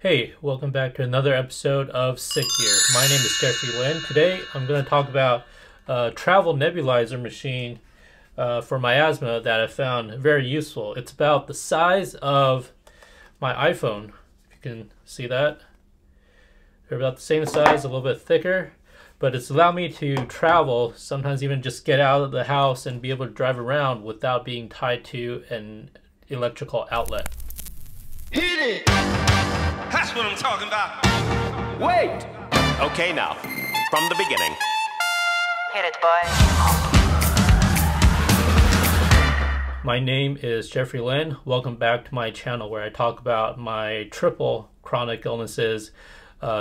Hey, welcome back to another episode of Sick Gear. My name is Jeffrey Lin. Today I'm going to talk about a travel nebulizer machine for my asthma that I found very useful. It's about the size of my iPhone, if you can see that. They're about the same size, a little bit thicker, but it's allowed me to travel, sometimes even just get out of the house and be able to drive around without being tied to an electrical outlet. Hit it! That's what I'm talking about. Wait! Okay, now, from the beginning. Hit it, boy. My name is Jeffrey Lin. Welcome back to my channel where I talk about my triple chronic illnesses,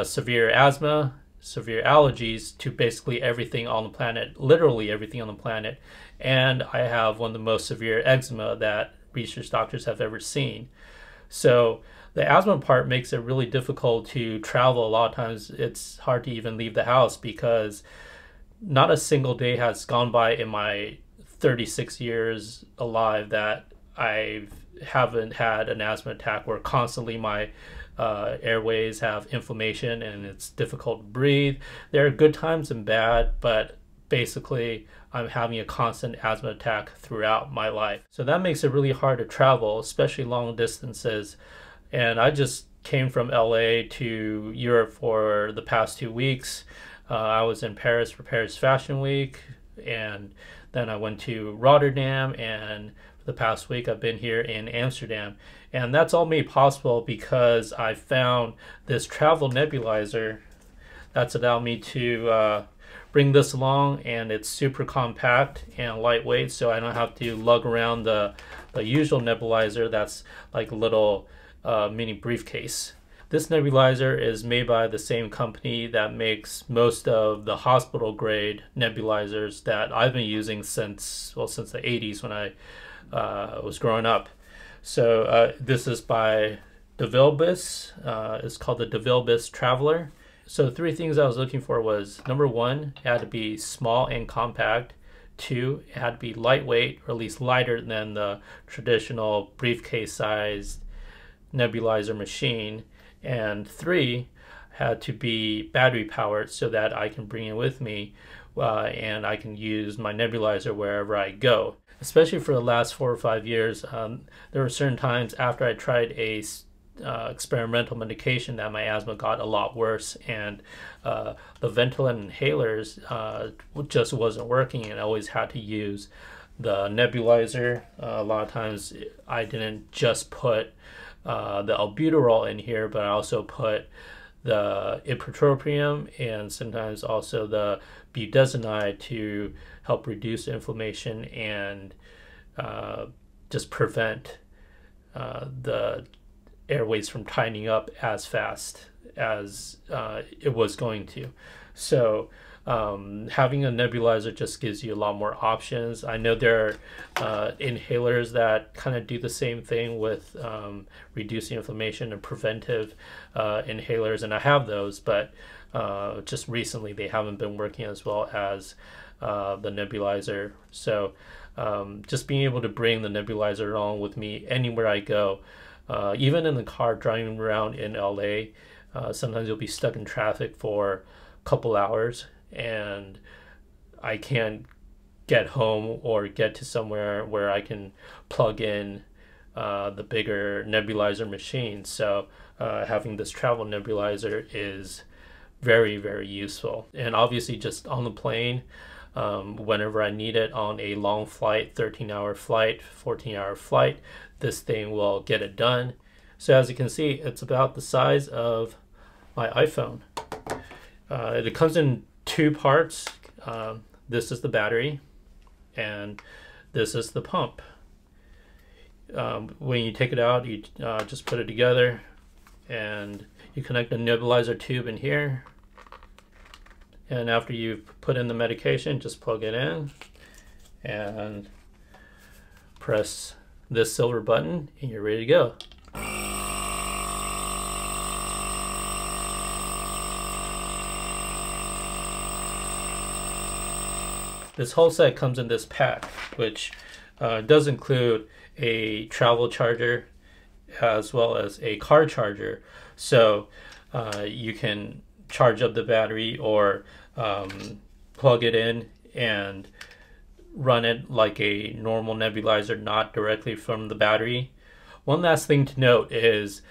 severe asthma, severe allergies, to basically everything on the planet, literally everything on the planet. And I have one of the most severe eczema that research doctors have ever seen. So the asthma part makes it really difficult to travel. A lot of times it's hard to even leave the house because not a single day has gone by in my 36 years alive that I haven't had an asthma attack where constantly my airways have inflammation and it's difficult to breathe. There are good times and bad, but basically I'm having a constant asthma attack throughout my life. So that makes it really hard to travel, especially long distances. And I just came from LA to Europe for the past 2 weeks. I was in Paris for Paris Fashion Week, and then I went to Rotterdam, and for the past week I've been here in Amsterdam. And that's all made possible because I found this travel nebulizer that's allowed me to bring this along, and it's super compact and lightweight, so I don't have to lug around the usual nebulizer that's like a little mini briefcase. This nebulizer is made by the same company that makes most of the hospital grade nebulizers that I've been using since the 80s when I was growing up. So this is by DeVilbiss. It's called the DeVilbiss Traveler. So 3 things I was looking for was, number 1, it had to be small and compact. 2, it had to be lightweight, or at least lighter than the traditional briefcase sized nebulizer machine. And 3, had to be battery powered so that I can bring it with me and I can use my nebulizer wherever I go. Especially for the last 4 or 5 years, there were certain times after I tried a experimental medication that my asthma got a lot worse, and the ventolin inhalers just wasn't working, and I always had to use the nebulizer. A lot of times I didn't just put the albuterol in here, but I also put the IPRATROPRIUM and sometimes also the budesonide to help reduce inflammation and just prevent the airways from tightening up as fast as it was going to. So having a nebulizer just gives you a lot more options. I know there are inhalers that kind of do the same thing with reducing inflammation and preventive inhalers, and I have those, but just recently they haven't been working as well as the nebulizer. So just being able to bring the nebulizer along with me anywhere I go, even in the car driving around in LA, sometimes you'll be stuck in traffic for a couple hours and I can't get home or get to somewhere where I can plug in the bigger nebulizer machine. So having this travel nebulizer is very, very useful. And obviously just on the plane, whenever I need it on a long flight, 13-hour flight, 14-hour flight, this thing will get it done. So as you can see, it's about the size of my iPhone. It comes in 2 parts. This is the battery and this is the pump. When you take it out, you just put it together and you connect the nebulizer tube in here, and after you've put in the medication, just plug it in and press this silver button and you're ready to go. This whole set comes in this pack, which does include a travel charger as well as a car charger. So you can charge up the battery or plug it in and run it like a normal nebulizer, not directly from the battery. One last thing to note is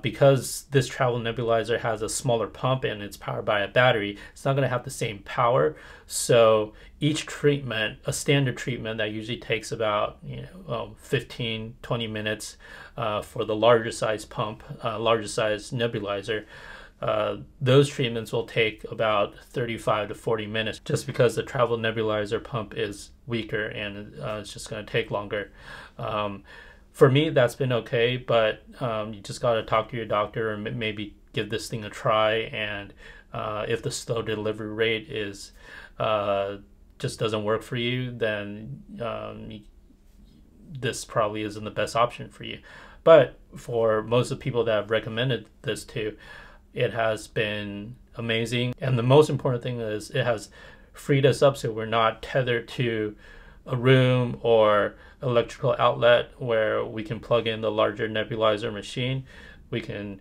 because this travel nebulizer has a smaller pump and it's powered by a battery, it's not going to have the same power. So each treatment, a standard treatment that usually takes about 15-20 minutes for the larger size pump, larger size nebulizer, those treatments will take about 35 to 40 minutes just because the travel nebulizer pump is weaker and it's just going to take longer. For me, that's been okay, but you just got to talk to your doctor and maybe give this thing a try. And if the slow delivery rate is just doesn't work for you, then this probably isn't the best option for you. But for most of the people that I've recommended this to, it has been amazing. And the most important thing is it has freed us up so we're not tethered to a room or electrical outlet where we can plug in the larger nebulizer machine. We can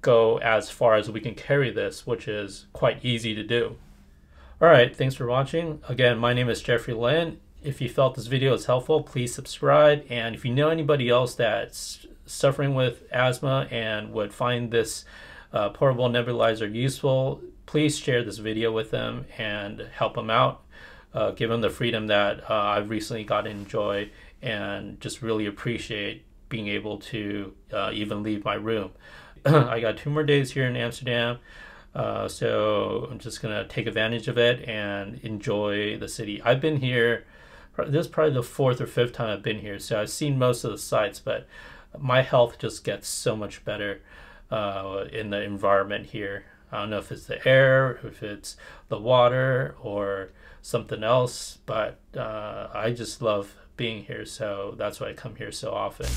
go as far as we can carry this, which is quite easy to do. All right, thanks for watching. Again, my name is Jeffrey Lynn. If you felt this video is helpful, please subscribe. And if you know anybody else that's suffering with asthma and would find this portable nebulizer useful, please share this video with them and help them out. Give them the freedom that I've recently got to enjoy, and just really appreciate being able to even leave my room. I got 2 more days here in Amsterdam, so I'm just gonna take advantage of it and enjoy the city. I've been here, this is probably the 4th or 5th time I've been here, so I've seen most of the sites, but my health just gets so much better in the environment here. I don't know if it's the air, if it's the water, or something else, but I just love being here, so that's why I come here so often.